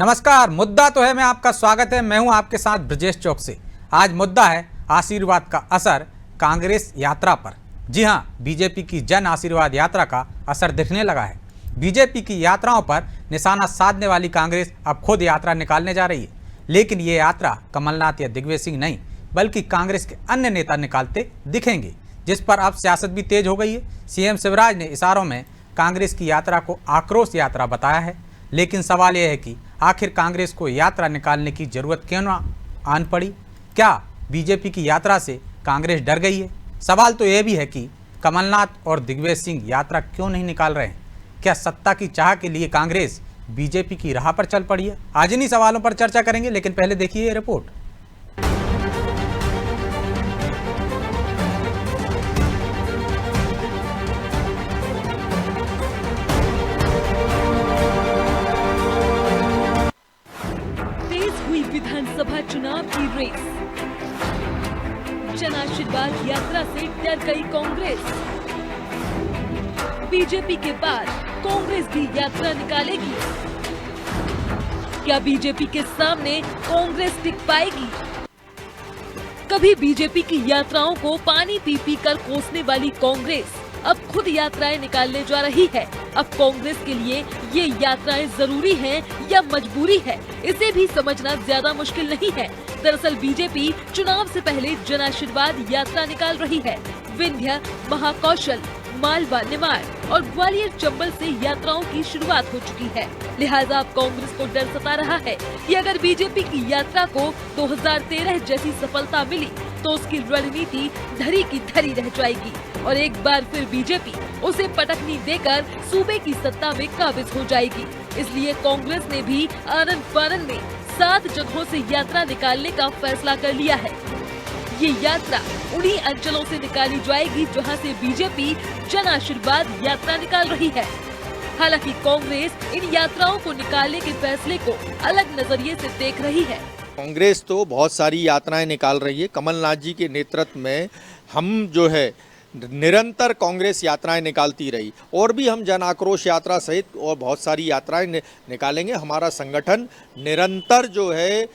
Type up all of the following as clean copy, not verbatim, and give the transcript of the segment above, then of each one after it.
नमस्कार। मुद्दा तो है, मैं आपका स्वागत है। मैं हूं आपके साथ ब्रजेश चौक से। आज मुद्दा है आशीर्वाद का असर कांग्रेस यात्रा पर। जी हां, बीजेपी की जन आशीर्वाद यात्रा का असर दिखने लगा है। बीजेपी की यात्राओं पर निशाना साधने वाली कांग्रेस अब खुद यात्रा निकालने जा रही है। लेकिन ये यात्रा कमलनाथ या दिग्विजय सिंह नहीं, बल्कि कांग्रेस के अन्य नेता निकालते दिखेंगे, जिस पर अब सियासत भी तेज हो गई है। सीएम शिवराज ने इशारों में कांग्रेस की यात्रा को आक्रोश यात्रा बताया है। लेकिन सवाल यह है कि आखिर कांग्रेस को यात्रा निकालने की जरूरत क्यों ना आन पड़ी? क्या बीजेपी की यात्रा से कांग्रेस डर गई है? सवाल तो यह भी है कि कमलनाथ और दिग्विजय सिंह यात्रा क्यों नहीं निकाल रहे हैं? क्या सत्ता की चाह के लिए कांग्रेस बीजेपी की राह पर चल पड़ी है? आज इन्हीं सवालों पर चर्चा करेंगे, लेकिन पहले देखिए ये रिपोर्ट। विधानसभा चुनाव की रेस, जन आशीर्वाद यात्रा से डर गई कांग्रेस। बीजेपी के बाद कांग्रेस भी यात्रा निकालेगी। क्या बीजेपी के सामने कांग्रेस टिक पाएगी? कभी बीजेपी की यात्राओं को पानी पी पी कर कोसने वाली कांग्रेस अब खुद यात्राएं निकालने जा रही है। अब कांग्रेस के लिए ये यात्राएं जरूरी हैं या मजबूरी है, इसे भी समझना ज्यादा मुश्किल नहीं है। दरअसल बीजेपी चुनाव से पहले जन आशीर्वाद यात्रा निकाल रही है। विंध्य, महाकौशल, मालवा, निमाड़ और ग्वालियर चंबल से यात्राओं की शुरुआत हो चुकी है। लिहाजा अब कांग्रेस को डर सता रहा है कि अगर बीजेपी की यात्रा को 2013 जैसी सफलता मिली तो उसकी रणनीति धरी की धरी रह जाएगी और एक बार फिर बीजेपी उसे पटकनी देकर सूबे की सत्ता में काबिज हो जाएगी। इसलिए कांग्रेस ने भी आनन फानन में 7 जगहों से यात्रा निकालने का फैसला कर लिया है। ये यात्रा उन्हीं अंचलों से निकाली जाएगी जहां से बीजेपी जन आशीर्वाद यात्रा निकाल रही है। हालांकि कांग्रेस इन यात्राओं को निकालने के फैसले को अलग नजरिए से देख रही है। कांग्रेस तो बहुत सारी यात्राएं निकाल रही है। कमलनाथ जी के नेतृत्व में हम जो है निरंतर कांग्रेस यात्राएं निकालती रही और भी हम जन आक्रोश यात्रा सहित और बहुत सारी यात्राएं निकालेंगे। हमारा संगठन निरंतर जो है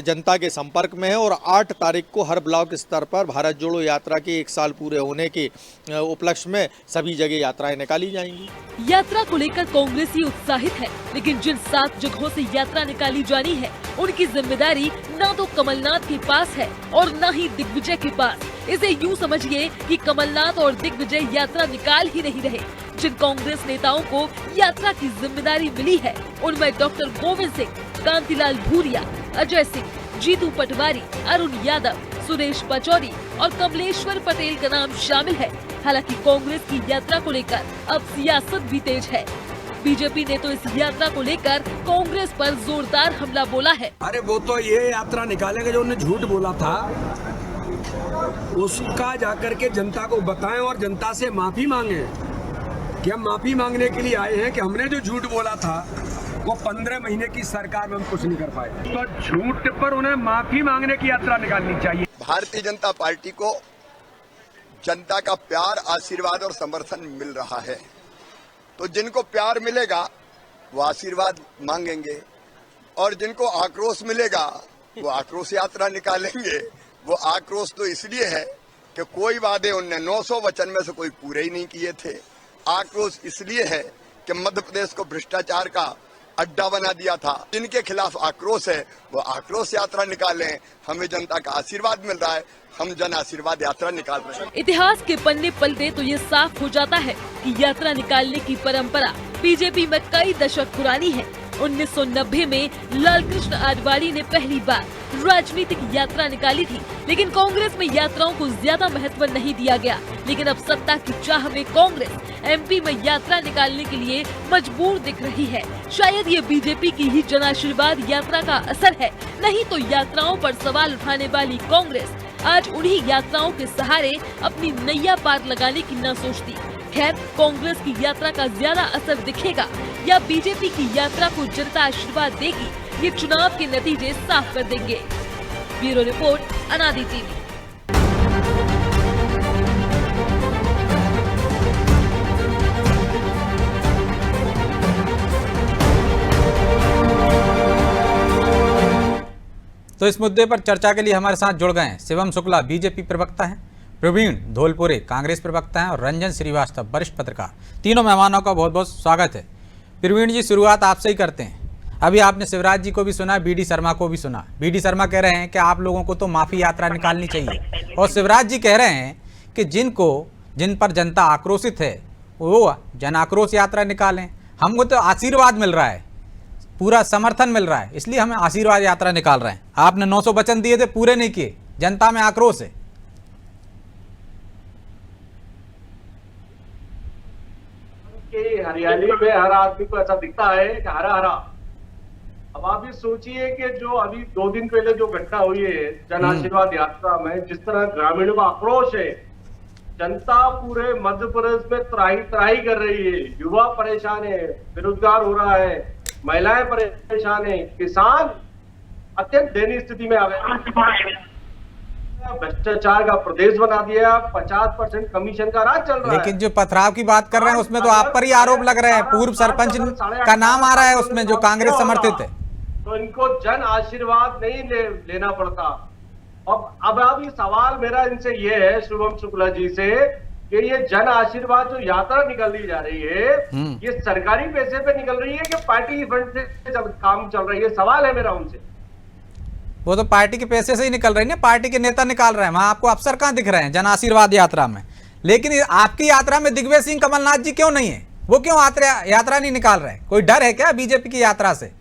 जनता के संपर्क में है और 8 तारीख को हर ब्लॉक स्तर पर भारत जोड़ो यात्रा के 1 साल पूरे होने के उपलक्ष्य में सभी जगह यात्राएं निकाली जाएंगी। यात्रा को लेकर कांग्रेस ही उत्साहित है, लेकिन जिन 7 जगहों से यात्रा निकाली जानी है उनकी जिम्मेदारी न तो कमलनाथ के पास है और न ही दिग्विजय के पास। इसे यूं समझिए कि कमलनाथ और दिग्विजय यात्रा निकाल ही नहीं रहे। जिन कांग्रेस नेताओं को यात्रा की जिम्मेदारी मिली है उनमें डॉक्टर गोविंद सिंह, कांतिलाल भूरिया, अजय सिंह, जीतू पटवारी, अरुण यादव, सुरेश पचौरी और कमलेश्वर पटेल का नाम शामिल है। हालांकि कांग्रेस की यात्रा को लेकर अब सियासत भी तेज है। बीजेपी ने तो इस यात्रा को लेकर कांग्रेस पर जोरदार हमला बोला है। अरे वो तो ये यात्रा निकालेंगे जो उन्होंने झूठ बोला था, उसका जाकर के जनता को बताएं और जनता से माफी मांगे कि हम माफी मांगने के लिए आए हैं कि हमने जो झूठ बोला था वो 15 महीने की सरकार में हम कुछ नहीं कर पाए। तो झूठ पर उन्हें माफी मांगने की यात्रा निकालनी चाहिए। भारतीय जनता पार्टी को जनता का प्यार, आशीर्वाद और समर्थन मिल रहा है, तो जिनको प्यार मिलेगा वो आशीर्वाद मांगेंगे और जिनको आक्रोश मिलेगा वो आक्रोश यात्रा निकालेंगे। वो आक्रोश तो इसलिए है कि कोई वादे उनने 900 वचन में से कोई पूरे ही नहीं किए थे। आक्रोश इसलिए है कि मध्य प्रदेश को भ्रष्टाचार का अड्डा बना दिया था। जिनके खिलाफ आक्रोश है वो आक्रोश यात्रा निकालें। हमें जनता का आशीर्वाद मिल रहा है, हम जन आशीर्वाद यात्रा निकाल रहे हैं। इतिहास के पन्ने पलटे तो ये साफ हो जाता है कि यात्रा निकालने की परंपरा बीजेपी में कई दशक पुरानी है। 1990 में लालकृष्ण आडवाणी ने पहली बार राजनीतिक यात्रा निकाली थी, लेकिन कांग्रेस में यात्राओं को ज्यादा महत्व नहीं दिया गया। लेकिन अब सत्ता की चाह में कांग्रेस एमपी में यात्रा निकालने के लिए मजबूर दिख रही है। शायद ये बीजेपी की ही जन आशीर्वाद यात्रा का असर है, नहीं तो यात्राओं पर सवाल उठाने वाली कांग्रेस आज उन्हीं यात्राओं के सहारे अपनी नैया पार लगाने की न सोचती। खैर, कांग्रेस की यात्रा का ज्यादा असर दिखेगा या बीजेपी की यात्रा को जनता आशीर्वाद देगी, ये चुनाव के नतीजे साफ कर देंगे। ब्यूरो रिपोर्ट, अनादि टीवी। तो इस मुद्दे पर चर्चा के लिए हमारे साथ जुड़ गए हैं शिवम शुक्ला, बीजेपी प्रवक्ता हैं, प्रवीण धोलपुरे, कांग्रेस प्रवक्ता हैं, और रंजन श्रीवास्तव, वरिष्ठ पत्रकार। तीनों मेहमानों का बहुत बहुत स्वागत है। प्रवीण जी, शुरुआत आपसे ही करते हैं। अभी आपने शिवराज जी को भी सुना, बीडी शर्मा को भी सुना। बीडी शर्मा कह रहे हैं कि आप लोगों को तो माफी यात्रा निकालनी चाहिए, और शिवराज जी कह रहे हैं कि जिन पर जनता आक्रोशित है वो जन आक्रोश यात्रा निकालें। हमको तो आशीर्वाद मिल रहा है, पूरा समर्थन मिल रहा है, इसलिए हमें आशीर्वाद यात्रा निकाल रहे हैं। आपने 900 वचन दिए थे, पूरे नहीं किए, जनता में आक्रोश है। कि हरियाली में हर आदमी को ऐसा दिखता है कि हरा हरा। अब आप ये सोचिए कि जो अभी 2 दिन पहले जो घटना हुई है जन आशीर्वाद यात्रा में, जिस तरह ग्रामीणों का आक्रोश है, जनता पूरे मध्य प्रदेश में त्राही त्राही कर रही है, युवा परेशान है, बेरोजगार हो रहा है, महिलाएं परेशान है, किसान अत्यंत दयनीय स्थिति में आ गए। भ्रष्टाचार का प्रदेश बना दिया, 50% कमीशन का राज चल रहा है। लेकिन जो पथराव की बात कर रहे हैं उसमें तो आप पर ही आरोप लग रहे हैं, पूर्व सरपंच का नाम आ रहा है उसमें जो कांग्रेस समर्थित है। तो इनको जन आशीर्वाद नहीं लेना पड़ता। अब ये सवाल मेरा इनसे ये है, शुभम शुक्ला जी से, कि ये जन आशीर्वाद जो यात्रा निकाली जा रही है, ये सरकारी पैसे पे निकल रही है कि पार्टी फंड से काम चल रही है? सवाल है मेरा उनसे। वो तो पार्टी के पैसे से ही निकल रही है ना, पार्टी के नेता निकाल रहे हैं। वहां आपको अफसर कहां दिख रहे हैं जन आशीर्वाद यात्रा में? लेकिन आपकी यात्रा में दिग्विजय सिंह, कमलनाथ जी क्यों नहीं है? वो क्यों यात्रा नहीं निकाल रहे हैं? कोई डर है क्या बीजेपी की यात्रा से?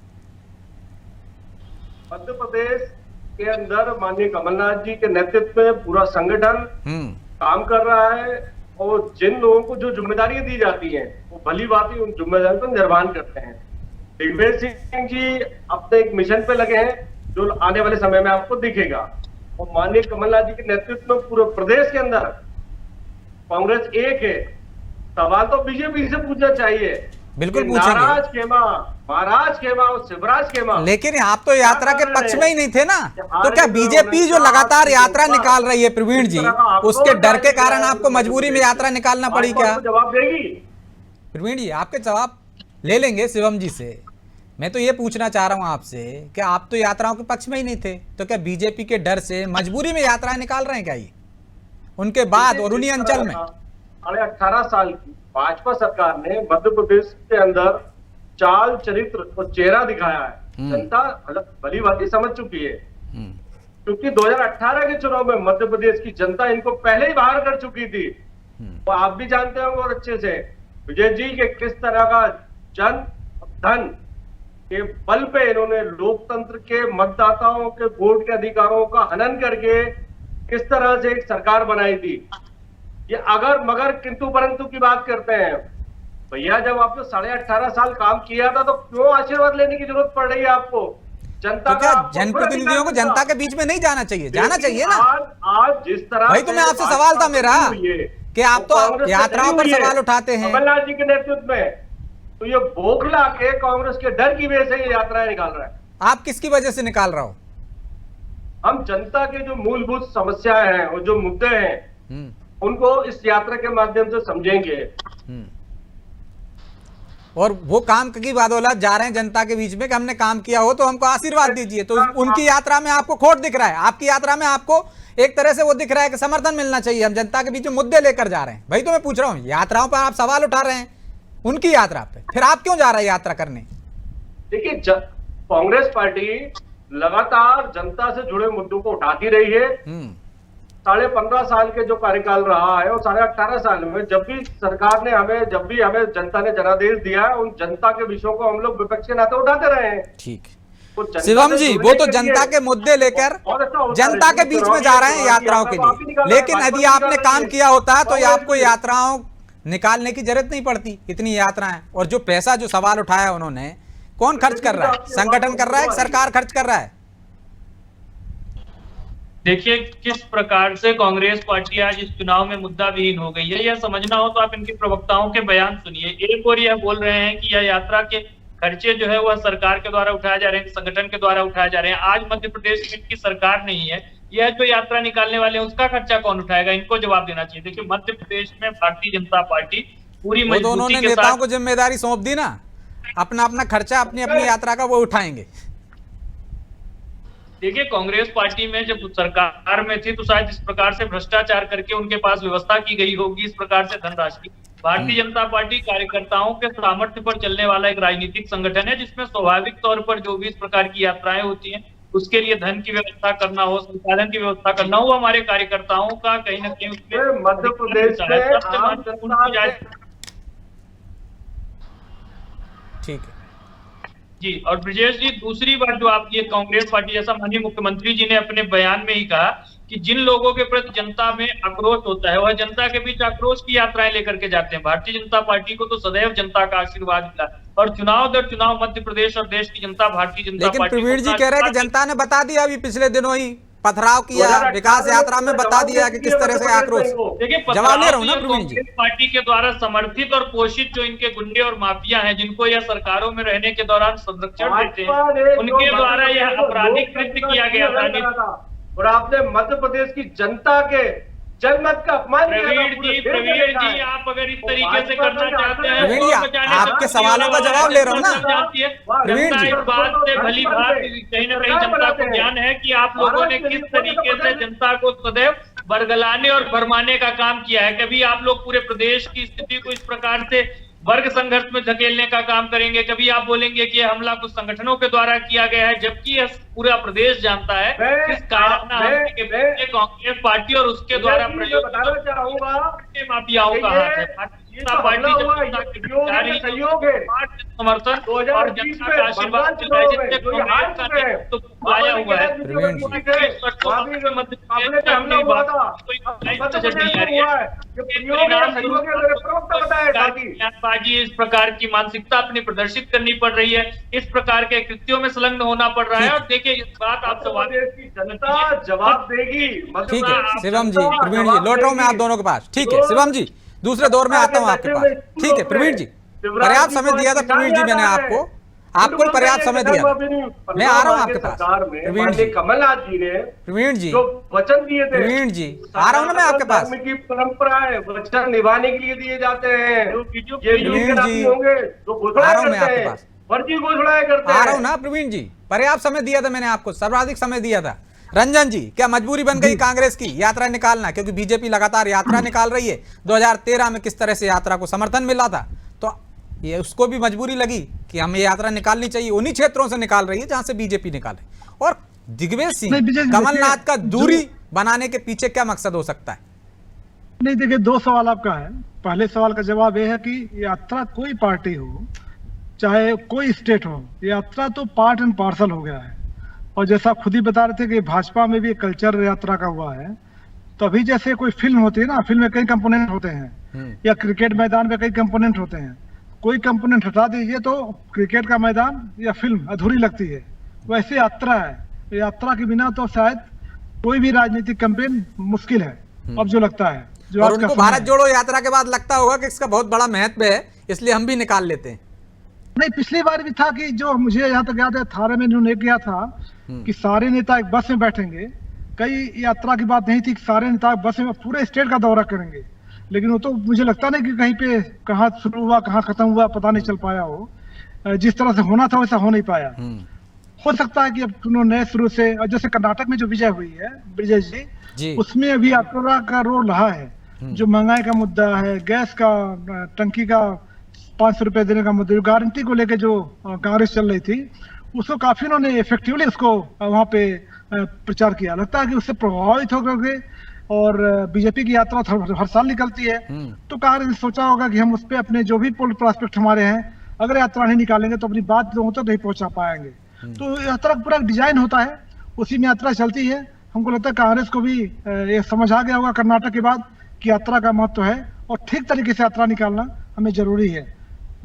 मध्य प्रदेश के अंदर माननीय कमलनाथ जी के नेतृत्व में पूरा संगठन काम कर रहा है, और जिन लोगों को जो जिम्मेदारियां दी जाती हैं वो भली भांति उन जिम्मेदारियों का निर्वहन करते हैं। दिग्विजय सिंह जी अपने एक मिशन पे लगे हैं जो आने वाले समय में आपको दिखेगा, और माननीय कमलनाथ जी के नेतृत्व में पूरे प्रदेश के अंदर कांग्रेस एक है। सवाल तो बीजेपी से पूछना चाहिए, बिल्कुल पूछेंगे, महाराज खेमा और शिवराज खेमा। लेकिन आप तो यात्रा के पक्ष में ही नहीं थे ना, तो क्या बीजेपी जो लगातार यात्रा निकाल रही है प्रवीण जी, उसके डर के कारण आपको मजबूरी में यात्रा निकालना पड़ी क्या? जवाब देगी प्रवीण जी, आपके जवाब ले लेंगे शिवम जी से। मैं तो ये पूछना चाह रहा हूं आपसे कि आप तो यात्राओं के पक्ष में ही नहीं थे, तो क्या बीजेपी के डर से मजबूरी में यात्राएं निकाल रहे हैं क्या ये उनके बाद और उन्हीं अंचल में? 18 साल की भाजपा सरकार ने मध्य प्रदेश के अंदर चाल, चरित्र और चेहरा दिखाया है। जनता भली भांति समझ चुकी है, क्योंकि 2018 के चुनाव में मध्य प्रदेश की जनता इनको पहले ही बाहर कर चुकी थी। तो आप भी जानते हो बहुत अच्छे से विजय जी के किस तरह का जन धन के बल पे इन्होंने लोकतंत्र के, मतदाताओं के वोट के अधिकारों का हनन करके किस तरह से एक सरकार बनाई थी। ये अगर मगर किंतु परंतु की बात करते हैं। भैया, जब आपने 18.5 साल काम किया था तो क्यों आशीर्वाद लेने की जरूरत पड़ रही है आपको? जनता तो क्या जनप्रतिनिधियों को जनता के बीच में नहीं जाना चाहिए? जाना चाहिए ना। आज जिस तरह भाई, तो मैं आपसे सवाल था मेरा कि आप तो यात्राओं पर सवाल उठाते हैं कमलनाथ जी के नेतृत्व में, तो ये बौखला के कांग्रेस के डर की वजह से ये यात्राएं निकाल रहा है। आप किसकी वजह से निकाल रहा हो? हम जनता के जो मूलभूत समस्याएं हैं और जो मुद्दे हैं उनको इस यात्रा के माध्यम से समझेंगे। और वो काम की बदौलत जा रहे हैं जनता के बीच में कि हमने काम किया हो तो हमको आशीर्वाद दीजिए। तो उनकी यात्रा में आपको खोट दिख रहा है, आपकी यात्रा में आपको एक तरह से वो दिख रहा है कि समर्थन मिलना चाहिए, हम जनता के बीच में मुद्दे लेकर जा रहे हैं। भाई, तो मैं पूछ रहा हूँ, यात्राओं पर आप सवाल उठा रहे हैं, उनकी यात्रा पे फिर आप क्यों जा रहे हैं यात्रा करने? देखिए, कांग्रेस पार्टी लगातार जनता से जुड़े मुद्दों को उठाती रही है। 15.5 साल के जो कार्यकाल रहा है और 18.5 साल में जब भी सरकार ने हमें जनता ने जनादेश दिया है, उन जनता के विषयों को हम लोग विपक्ष के नाते उठाते रहे हैं। ठीक, शिवम जी, वो तो जनता के मुद्दे लेकर जनता के बीच में जा रहे हैं यात्राओं के लिए। लेकिन यदि आपने काम किया होता तो आपको यात्राओं निकालने की जरूरत नहीं पड़ती, इतनी यात्राएं। और जो पैसा जो सवाल उठाया उन्होंने, कौन खर्च कर रहा है? संगठन कर रहा है, सरकार खर्च कर रहा है? देखिए, किस प्रकार से कांग्रेस पार्टी आज इस चुनाव में मुद्दा विहीन हो गई है, यह समझना हो तो आप इनके प्रवक्ताओं के बयान सुनिए। एक और यह बोल रहे हैं कि यह यात्रा के खर्चे जो है वह सरकार के द्वारा उठाए जा रहे हैं, संगठन के द्वारा उठाए जा रहे हैं। आज मध्य प्रदेश में इनकी सरकार नहीं है, यह जो यात्रा निकालने वाले हैं उसका खर्चा कौन उठाएगा? इनको जवाब देना चाहिए। देखिए, मध्य प्रदेश में भारतीय जनता पार्टी पूरी मजबूती के साथ, नेताओं को जिम्मेदारी सौंप दी ना, अपना अपना खर्चा अपनी अपनी यात्रा का वो उठाएंगे। देखिए, कांग्रेस पार्टी में जब सरकार में थी तो शायद इस प्रकार से भ्रष्टाचार करके उनके पास व्यवस्था की गई होगी, इस प्रकार से धनराशि। भारतीय जनता पार्टी कार्यकर्ताओं के सामर्थ्य पर चलने वाला एक राजनीतिक संगठन है, जिसमें स्वाभाविक तौर पर जो भी इस प्रकार की यात्राएं होती हैं उसके लिए धन की व्यवस्था करना हो, संसाधन की व्यवस्था करना हो, हमारे कार्यकर्ताओं का कहीं ना कहीं उसमें मध्य प्रदेश में सबसे महत्वपूर्ण ठीक है जी। और ब्रजेश जी, दूसरी बात जो आप ये कांग्रेस पार्टी, जैसा माननीय मुख्यमंत्री जी ने अपने बयान में ही कहा कि जिन लोगों के प्रति जनता में आक्रोश होता है वह जनता के बीच आक्रोश की यात्राएं लेकर के जाते हैं। भारतीय जनता पार्टी को तो सदैव जनता का आशीर्वाद मिला और चुनाव दर चुनाव मध्य प्रदेश और देश की जनता भारतीय जनता लेकिन पार्टी प्रवीण जी कह रहे हैं कि जनता ने बता दिया, अभी पिछले दिनों ही पथराव किया, विकास यात्रा में बता दिया कि किस तरह से आक्रोश। देखिए, जवाब ले रहा हूं ना प्रवीण जी। कांग्रेस पार्टी के द्वारा समर्थित और पोषित जो इनके गुंडे और माफिया हैं, जिनको यह सरकारों में रहने के दौरान संरक्षण देते हैं, उनके द्वारा यह आपराधिक कृत्य किया गया था। और आपने मध्य प्रदेश की जनता के जनमत का अपमान किया था। प्रवीण जी, आप अगर इस तरीके से करना चाहते हैं, प्रवीण जी, आपके सवालों का जवाब ले रहा हूं ना प्रवीण जी। इस बात से भली भांति कहीं ना कहीं जनता को ज्ञान है कि आप लोगों ने किस तरीके से जनता को सदैव बरगलाने और भरमाने का काम किया है। कभी आप लोग पूरे प्रदेश की स्थिति को इस प्रकार से वर्ग संघर्ष में धकेलने का काम करेंगे, कभी आप बोलेंगे कि यह हमला कुछ संगठनों के द्वारा किया गया है, जबकि यह पूरा प्रदेश जानता है किस कारनामे के पीछे कांग्रेस पार्टी और उसके द्वारा प्रयोग बताना चाहूंगा माफियाओं का हाथ है। जनता पार्टी सहयोग है, समर्थन और जनता का आशीर्वाद तो आया हुआ है। इस प्रकार की मानसिकता अपनी प्रदर्शित करनी पड़ रही है, इस प्रकार के कृत्यों में संलग्न होना पड़ रहा है। और देखिए, इस बात आप सवाल की जनता जवाब देगी। ठीक है शिवम जी, प्रवीण जी, लौट रहा हूं मैं आप दोनों के पास। ठीक है शिवम जी, दूसरे दौर में आता हूं आपके पास। ठीक है प्रवीण जी, पर्याप्त समय दिया था प्रवीण जी, मैंने आपको पर्याप्त समय दिया। मैं आ रहा हूं आपके पास प्रवीण जी। कमलनाथ जी ने प्रवीण जी जो वचन दिए थे, प्रवीण जी आ रहा हूं ना मैं आपके पास। की परंपरा है, वचन निभाने के लिए दिए जाते हैं। ये प्रवीण जी होंगे जो आ रहा हूं मैं आपके पास, फर्जी घोषणाएं करते हैं। आ रहा हूं ना प्रवीण जी, पर्याप्त समय दिया था मैंने आपको, सर्वाधिक समय दिया था। रंजन जी, क्या मजबूरी बन गई कांग्रेस की यात्रा निकालना, क्योंकि बीजेपी लगातार यात्रा निकाल रही है। 2013 में किस तरह से यात्रा को समर्थन मिला था, तो ये उसको भी मजबूरी लगी कि हमें यात्रा निकालनी चाहिए। उन्हीं क्षेत्रों से निकाल रही है जहां से बीजेपी निकाले। और दिग्विजय सिंह, कमलनाथ का दूरी बनाने के पीछे क्या मकसद हो सकता है? नहीं देखिए, दो सवाल आपका है। पहले सवाल का जवाब यह है कि यात्रा कोई पार्टी हो, चाहे कोई स्टेट हो, यात्रा तो पार्ट एंड पार्सल हो गया है। और जैसा खुद ही बता रहे थे कि भाजपा में भी एक कल्चर यात्रा का हुआ है। तो अभी जैसे कोई फिल्म होती है ना, फिल्म में कई कंपोनेंट होते हैं, या क्रिकेट मैदान में कई कंपोनेंट होते हैं, कोई कंपोनेंट हटा दीजिए तो क्रिकेट का मैदान या फिल्म अधूरी लगती है। वैसे यात्रा है, यात्रा के बिना तो शायद कोई भी राजनीतिक कैंपेन मुश्किल है अब जो लगता है। जो और उनको भारत जोड़ो यात्रा के बाद लगता होगा कि इसका बहुत बड़ा महत्व है, इसलिए हम भी निकाल लेते हैं। नहीं, पिछली बार भी था कि जो मुझे यहाँ तक याद है, थाने में इन्होंने किया था कि सारे नेता एक बस में बैठेंगे। कई यात्रा की बात नहीं थी कि सारे नेता बस में पूरे स्टेट का दौरा करेंगे, लेकिन वो तो मुझे लगता नहीं कि कहीं पे कहाँ शुरू हुआ कहाँ खत्म हुआ पता नहीं चल पाया हो। जिस तरह से होना था वैसा हो नहीं पाया। हो सकता है कि अब उन्होंने शुरू से, जैसे कर्नाटक में जो विजय हुई है ब्रजेश जी, उसमें अभी यात्रा का रोल रहा है। जो महंगाई का मुद्दा है, गैस का टंकी का 500 रुपए देने का मुद्दा, गारंटी को लेकर जो कांग्रेस चल रही थी, उसको काफी उन्होंने इफेक्टिवली उसको वहां पे प्रचार किया। लगता है कि उससे प्रभावित होकर के, और बीजेपी की यात्रा हर साल निकलती है, तो कांग्रेस ने सोचा होगा कि हम उस पर अपने जो भी पोल प्रॉस्पेक्ट हमारे हैं, अगर यात्रा नहीं निकालेंगे तो अपनी बात लोगों तक नहीं पहुंचा पाएंगे। तो यात्रा का पूरा डिजाइन होता है, उसी में यात्रा चलती है। हमको लगता है कांग्रेस को भी ये समझ आ गया होगा कर्नाटक के बाद कि यात्रा का महत्व है और ठीक तरीके से यात्रा निकालना हमें जरूरी है।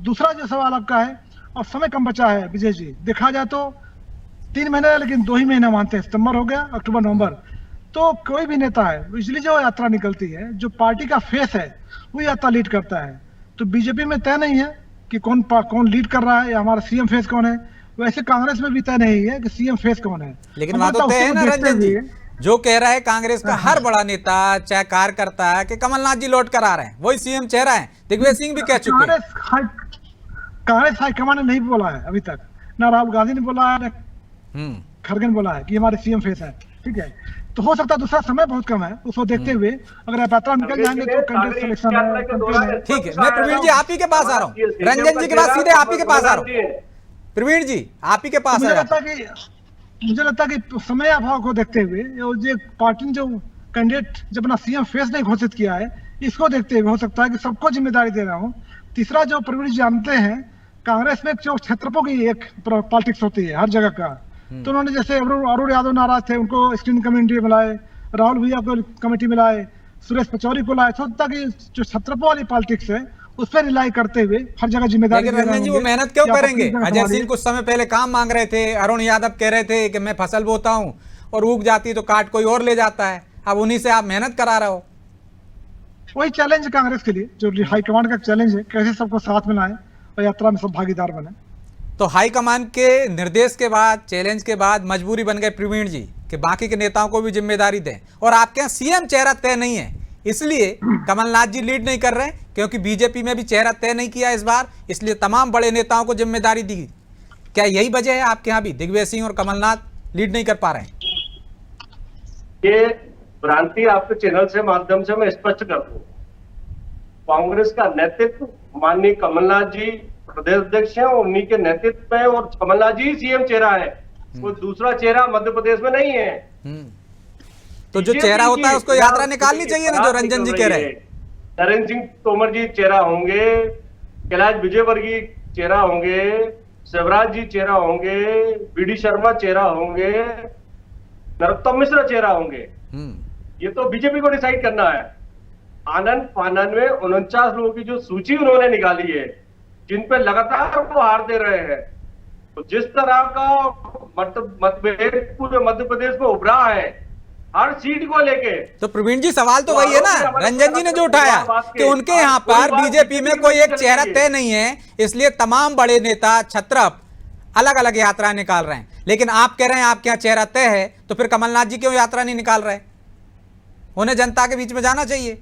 दूसरा जो सवाल आपका है, और समय कम बचा है विजय जी, देखा जाए तो 3 महीने, लेकिन 2 ही महीना मानते हैं, सितंबर हो गया, अक्टूबर नवंबर। तो कोई भी नेता है, इसलिए जो यात्रा निकलती है, जो पार्टी का फेस है वो यात्रा लीड करता है। तो बीजेपी में तय नहीं है कि कौन लीड कर रहा है या हमारा सीएम फेस कौन है। वैसे कांग्रेस में भी तय नहीं है कि सीएम फेस कौन है। लेकिन बात तो तय है ना रंजन जी, जो कह रहा है कांग्रेस का हर बड़ा नेता चाहे कार्यकर्ता है कि कमलनाथ जी लौट कर आ रहे हैं, वही सीएम चेहरा है। दिग्विजय सिंह भी कह चुके हैं। कांग्रेस हाईकमान ने नहीं बोला है अभी तक, ना राहुल गांधी ने बोला है, खरगे ने बोला है कि हमारे सीएम फेस है, ठीक है। तो हो सकता है दूसरा समय बहुत कम है, उसको देखते हुए अगर आप यात्रा निकल जाएंगे तो कैंडिडेट सिलेक्शन है। ठीक है, मैं प्रवीण जी आप ही के पास आ रहा हूँ, रंजन जी के बाद सीधे आप ही के पास आ रहा हूँ। प्रवीण जी आप ही के पास मुझे लगता है कि समय अभाव को देखते हुए जो पार्टी ने जो कैंडिडेट जब अपना सीएम फेस नहीं घोषित किया है, इसको देखते हुए हो सकता है कि सबको जिम्मेदारी दे रहा हूँ। तीसरा जो प्रवीण जी जानते हैं, कांग्रेस में जो क्षेत्रपों की एक पॉलिटिक्स होती है हर जगह का, तो उन्होंने जैसे अरुण यादव नाराज थे, उनको स्क्रीनिंग कमेटी मिलाए, राहुल भैया को कमेटी मिलाए, सुरेश पचौरी को लाए, सोचता कि जो क्षेत्रपों वाली पॉलिटिक्स है उस पर रिलाई करते हुए हर जगह जिम्मेदारी। लेकिन रंजन जी वो मेहनत क्यों करेंगे? अजय सिंह कुछ समय पहले काम मांग रहे थे, अरुण यादव कह रहे थे कि मैं फसल बोता हूँ और उग जाती है तो काट कोई और ले जाता है, अब उन्हीं से आप मेहनत करा रहे हो। वही चैलेंज है कांग्रेस के लिए, जो हाईकमांड का चैलेंज है, कैसे सबको साथ में लाएं और यात्रा में सब भागीदार बने। तो हाईकमान के निर्देश के बाद, चैलेंज के बाद मजबूरी बन गए प्रवीण जी कि बाकी के नेताओं को भी जिम्मेदारी दें, और आपके यहाँ सीएम चेहरा तय नहीं है, इसलिए कमलनाथ जी लीड नहीं कर रहे हैं, क्योंकि बीजेपी में भी चेहरा तय नहीं किया इस बार, इसलिए तमाम बड़े नेताओं को जिम्मेदारी दी। क्या यही वजह है आपके यहाँ भी दिग्विजय सिंह और कमलनाथ लीड नहीं कर पा रहे हैं? ये भ्रांति आपके चैनल से माध्यम से मैं स्पष्ट कर दूं, कांग्रेस का नेतृत्व माननीय कमलनाथ जी प्रदेश अध्यक्ष हैं, उन्हीं के नेतृत्व में, और कमलनाथ जी सीएम चेहरा है, कोई दूसरा चेहरा मध्य प्रदेश में नहीं है। तो जो चेहरा होता है उसको यात्रा निकालनी चाहिए ना, जो रंजन जी कह रहे हैं। नरेंद्र सिंह तोमर जी चेहरा होंगे, कैलाश विजयवर्गीय चेहरा होंगे, शिवराज जी चेहरा होंगे, बीडी शर्मा चेहरा होंगे, नरोत्तम मिश्रा चेहरा होंगे। ये तो बीजेपी को डिसाइड करना है। आनंद फानन में 49 लोगों की जो सूची उन्होंने निकाली है, जिन पे लगातार वो हार दे रहे हैं, तो जिस तरह का मतभेद पूरे मध्य प्रदेश में उभरा है हर सीट को लेके, तो प्रवीण जी सवाल तो वही है ना, रंजन जी ने जो उठाया कि उनके यहाँ पर बीजेपी में कोई एक चेहरा तय नहीं है, इसलिए तमाम बड़े नेता छत्रप अलग अलग यात्राएं निकाल रहे हैं। लेकिन आप कह रहे हैं आपके यहाँ चेहरा तय है, तो फिर कमलनाथ जी क्यों यात्रा नहीं निकाल रहे? उन्हें जनता के बीच में जाना चाहिए।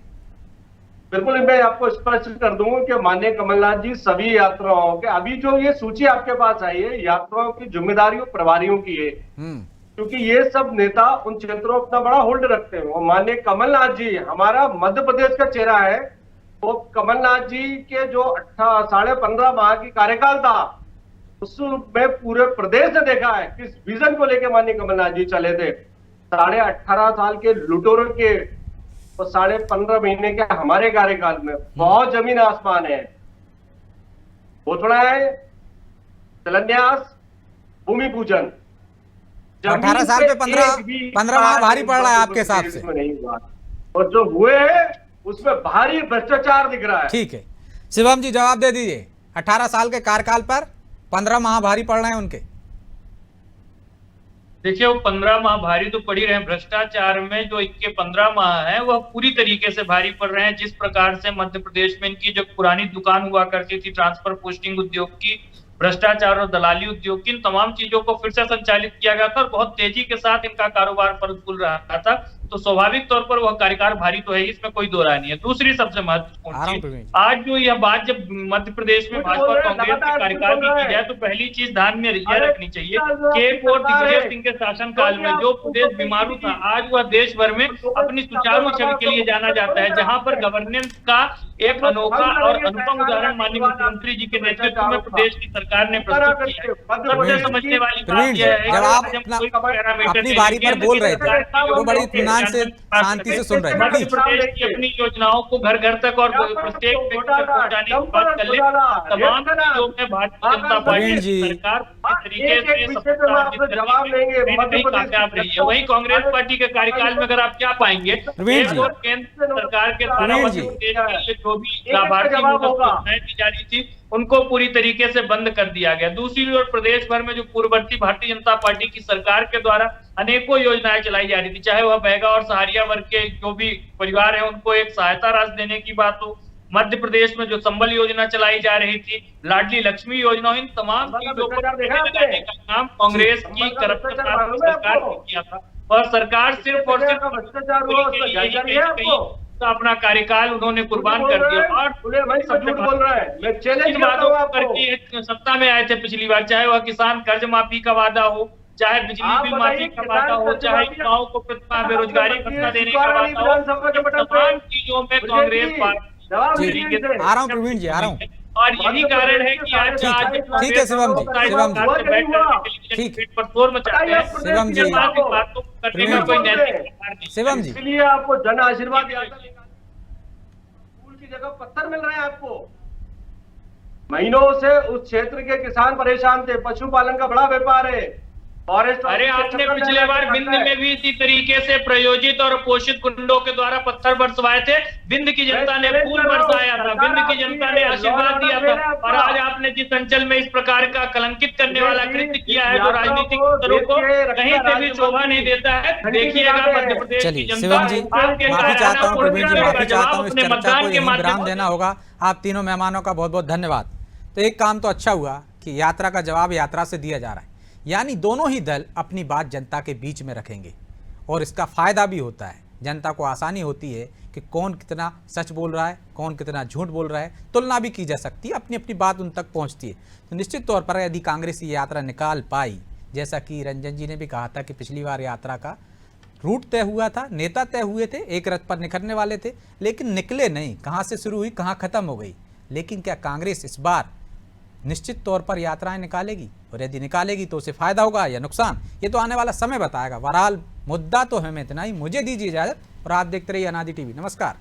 बिल्कुल, मैं आपको स्पष्ट कर दूं कि माननीय कमलनाथ जी सभी यात्राओं के, अभी जो ये सूची आपके पास आई है, यात्राओं की जिम्मेदारियों प्रभारियों की है, क्योंकि ये सब नेता उन क्षेत्रों में अपना बड़ा होल्ड रखते हैं। और माननीय कमलनाथ जी हमारा मध्य प्रदेश का चेहरा है, वो कमलनाथ जी के जो 15.5 माह की कार्यकाल था, उसमें पूरे प्रदेश ने देखा है किस विजन को लेकर माननीय कमलनाथ जी चले थे। 18.5 साल के लुटेरों के और 15.5 महीने के हमारे कार्यकाल में बहुत जमीन आसमान है। घोषणा है, शिलान्यास, भूमि पूजन, 18 साल पे 15 माह भारी पड़ रहा है आपके हिसाब से? नहीं हुआ, और जो हुए उसमें भारी भ्रष्टाचार दिख रहा है। ठीक है, शिवम जी जवाब दे दीजिए। 18 साल के कार्यकाल पर 15 माह भारी पड़ रहे हैं उनके? देखिए, वो 15 माह भारी तो पड़ी रहे। भ्रष्टाचार में जो इनके 15 माह हैं वह पूरी तरीके से भारी पड़ रहे हैं। जिस प्रकार से मध्य प्रदेश में इनकी जो पुरानी दुकान हुआ करती थी ट्रांसफर पोस्टिंग उद्योग की, भ्रष्टाचार और दलाली उद्योग की, इन तमाम चीजों को फिर से संचालित किया गया था और बहुत तेजी के साथ इनका कारोबार फल फूल रहा था, तो स्वाभाविक तौर पर वह कार्यकाल भारी तो है, इसमें कोई दो राय नहीं है। दूसरी सबसे महत्वपूर्ण चीज, आज जो यह बात जब मध्य प्रदेश में भाजपा और कांग्रेस के कार्यकाल की की जाए, तो पहली चीज ध्यान में यह रखनी चाहिए कि एक और दिग्विजय सिंह के शासनकाल में जो प्रदेश बीमारू था, आज वह देश भर में अपनी सुचारू छवि के लिए जाना जाता है, जहां पर गवर्नेंस का एक अनोखा और अनुपम उदाहरण माननीय मुख्यमंत्री जी के नेतृत्व में प्रदेश की सरकार ने प्रस्तुत किया है। सबसे समझने वाली बात यह है जब आप अपनी बारी पर बोल रहे थे तो बड़ी इत्मीनान से, शांति से सुन रहे हैं। मध्य प्रदेश की अपनी योजनाओं को घर घर तक और प्रत्येक व्यक्ति तक पहुंचाने की बात कर ले, तमाम चीजों में भारतीय जनता पार्टी सरकार तरीके से जवाब देंगे कामयाब रही है। वही कांग्रेस पार्टी के कार्यकाल में अगर आप क्या पाएंगे, एक और केंद्र सरकार के द्वारा जो भी लाभार्थी योजनाएं दी जा रही थी उनको पूरी तरीके से बंद कर दिया गया। दूसरी ओर प्रदेश भर में जो पूर्ववर्ती भारतीय जनता पार्टी की सरकार के द्वारा अनेकों योजनाएं चलाई जा रही थी, चाहे वह बैगा और सहारिया वर्ग के जो भी परिवार है उनको एक सहायता राशि देने की बात हो, मध्य प्रदेश में जो संबल योजना चलाई जा रही थी, लाडली लक्ष्मी योजना, इन तमाम चीजों को लगाने का काम कांग्रेस की करप्शन सरकार ने किया था। और सरकार सिर्फ और सिर्फ अपना कार्यकाल उन्होंने कुर्बान कर दिया। और बोल रहा है, मैं चैलेंज करता हूं आपको। करके सत्ता में आए थे पिछली बार, चाहे वह किसान कर्ज माफी का वादा हो, चाहे बिजली बिल माफी का वादा हो, चाहे युवाओं को प्रतिमाह बेरोजगारी भत्ता देने का वादा हो, तमाम चीजों में कांग्रेस पार्टी जी आ रहा हूँ प्रवीण जी, आ रहा हूँ। और यही कारण है कि आज ठीक है शिवम जी, शिवम जी, ठीक पर शोर मचाते हैं। शिवम जी, बातों करने का कोई नैतिक अधिकार नहीं। शिवम जी, इसलिए आपको जन आशीर्वाद यात्रा फूल की जगह पत्थर मिल रहे हैं आपको। महीनों से उस क्षेत्र के किसान परेशान थे, पशुपालन का बड़ा व्यापार है। अरे आपने पिछले बार विंध्य में भी इसी तरीके से प्रायोजित और पोषित कुंडों के द्वारा पत्थर बरसवाए थे। विंध्य की जनता ने फूल बरसाया था, विंध्य की जनता ने आशीर्वाद दिया था। और आज आपने जिस अंचल में इस प्रकार का कलंकित करने वाला कृत्य किया है, जो राजनीतिक दलों को कहीं से भी शोभा नहीं देता है, देखिएगा मध्य प्रदेश की जनता। शिवम जी माफी चाहता हूँ, प्रवीण जी माफी चाहता हूँ, इस चर्चा को यहीं विराम देना होगा। आप तीनों मेहमानों का बहुत बहुत धन्यवाद। तो एक काम तो अच्छा हुआ कि यात्रा का जवाब यात्रा से दिया जा रहा है, यानी दोनों ही दल अपनी बात जनता के बीच में रखेंगे और इसका फायदा भी होता है। जनता को आसानी होती है कि कौन कितना सच बोल रहा है, कौन कितना झूठ बोल रहा है, तुलना भी की जा सकती है, अपनी अपनी बात उन तक पहुंचती है। तो निश्चित तौर पर यदि कांग्रेस ये यात्रा निकाल पाई, जैसा कि रंजन जी ने भी कहा था कि पिछली बार यात्रा का रूट तय हुआ था, नेता तय हुए थे, एक रथ पर निकलने वाले थे, लेकिन निकले नहीं। कहाँ से शुरू हुई, कहाँ खत्म हो गई। लेकिन क्या कांग्रेस इस बार निश्चित तौर पर यात्राएं निकालेगी, और यदि निकालेगी तो उसे फायदा होगा या नुकसान, ये तो आने वाला समय बताएगा। बहरहाल मुद्दा तो हमें इतना ही। मुझे दीजिए इजाजत और आप देखते रहिए अनादि टीवी। नमस्कार।